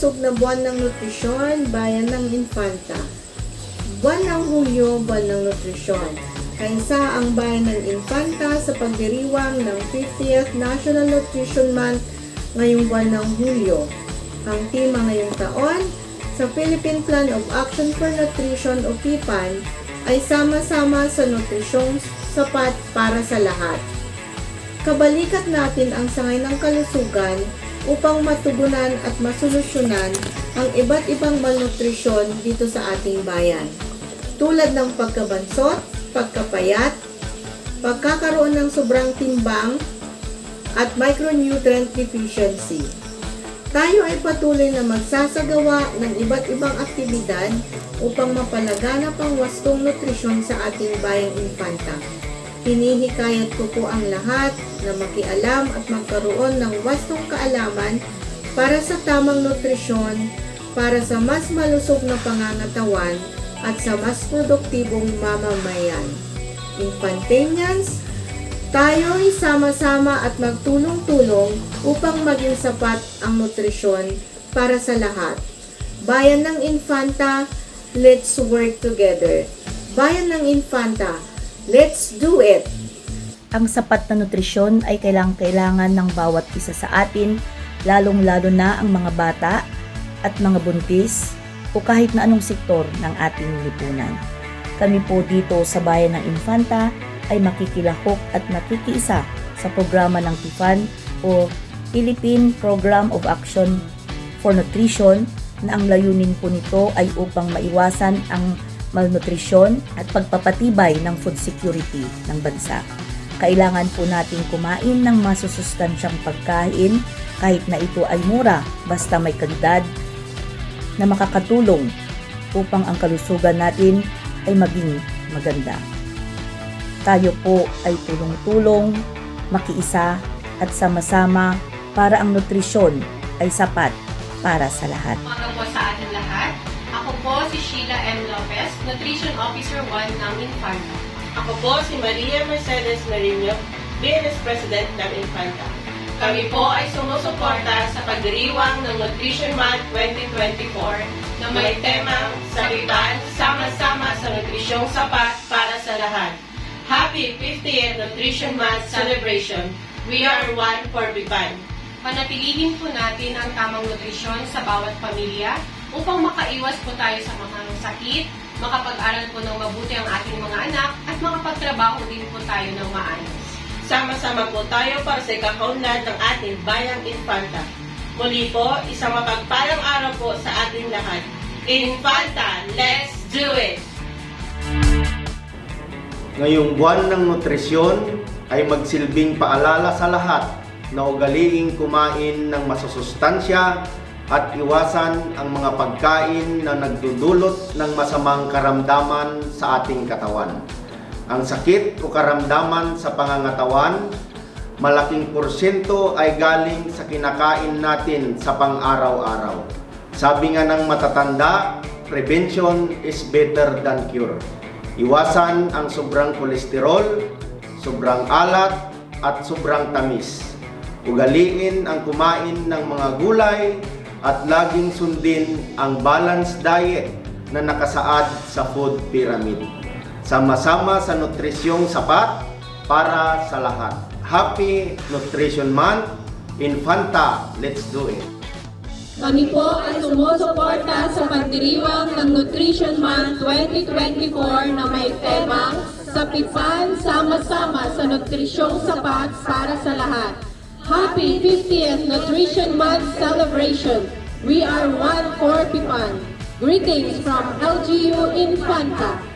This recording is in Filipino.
malusog na buwan ng nutrisyon, bayan ng Infanta. Buwan ng Hulyo, buwan ng nutrisyon. Kaisa ang bayan ng Infanta sa pagdiriwang ng 50th National Nutrition Month ngayong buwan ng Hulyo. Ang tema ngayong taon sa Philippine Plan of Action for Nutrition o PPAN ay sama-sama sa nutrisyong sapat para sa lahat. Kabalikat natin ang sangay ng kalusugan upang matugunan at masolusyonan ang iba't ibang malnutrisyon dito sa ating bayan. Tulad ng pagkabansot, pagkapayat, pagkakaroon ng sobrang timbang, at micronutrient deficiency. Tayo ay patuloy na magsasagawa ng iba't ibang aktibidad upang mapalaganap ang wastong nutrisyon sa ating bayang Infanta. Hinihikayat ko po ang lahat na makialam at magkaroon ng wastong kaalaman para sa tamang nutrisyon, para sa mas malusog na pangangatawan at sa mas produktibong mamamayan. Infantanians, tayo ay sama-sama at magtulong-tulong upang maging sapat ang nutrisyon para sa lahat. Bayan ng Infanta, let's work together. Bayan ng Infanta, let's do it! Ang sapat na nutrisyon ay kailangan ng bawat isa sa atin, lalong-lalo na ang mga bata at mga buntis o kahit na anong sektor ng ating lipunan. Kami po dito sa Bayan ng Infanta ay makikilahok at nakikiisa sa programa ng PPAN o Philippine Program of Action for Nutrition na ang layunin po nito ay upang maiwasan ang malnutrisyon at pagpapatibay ng food security ng bansa. Kailangan po natin kumain ng masusustansyang pagkain kahit na ito ay mura basta may kalidad na makakatulong upang ang kalusugan natin ay maging maganda. Tayo po ay tulong-tulong, makiisa at sama-sama para ang nutrisyon ay sapat para sa lahat. Umaga po sa ating lahat. Ako po si Sheila M. Lopez, Nutrition Officer 1 ng Infanta. Ako po si Maria Mercedes Marino, Business President ng Infanta. Kami po ay sumusuporta sa pagdiriwang ng Nutrition Month 2024 na may temang Sabitan, Sama-sama sa Nutrisyong Sapat para sa Lahat. Happy 50th Nutrition Month Celebration! We are one for PPAN. Panatilihin po natin ang tamang nutrisyon sa bawat pamilya upang makaiwas po tayo sa mga sakit, makapag-aral po ng mabuti ang ating mga anak at makapagtrabaho din po tayo ng maayos. Sama-sama po tayo para sa ikakaunlad ng ating Bayang Infanta. Muli po, isang mapagpalang araw po sa ating lahat. Infanta, let's do it! Ngayong buwan ng nutrisyon ay magsilbing paalala sa lahat na ugaliing kumain ng masusustansya at iwasan ang mga pagkain na nagdudulot ng masamang karamdaman sa ating katawan. Ang sakit o karamdaman sa pangangatawan, malaking porsyento ay galing sa kinakain natin sa pang-araw-araw. Sabi nga ng matatanda, prevention is better than cure. Iwasan ang sobrang kolesterol, sobrang alat, at sobrang tamis. Ugaliin ang kumain ng mga gulay at laging sundin ang balanced diet na nakasaad sa food pyramid. Sama-sama sa nutrisyong sapat para sa lahat. Happy Nutrition Month! Infanta, let's do it! Kami po ay sumusuporta sa pagdiriwang ng Nutrition Month 2024 na may temang sa PPAN, sama-sama sa nutrisyong sapat para sa lahat. Happy 50th Nutrition Month Celebration! We are one for PPAN. Greetings from LGU Infanta.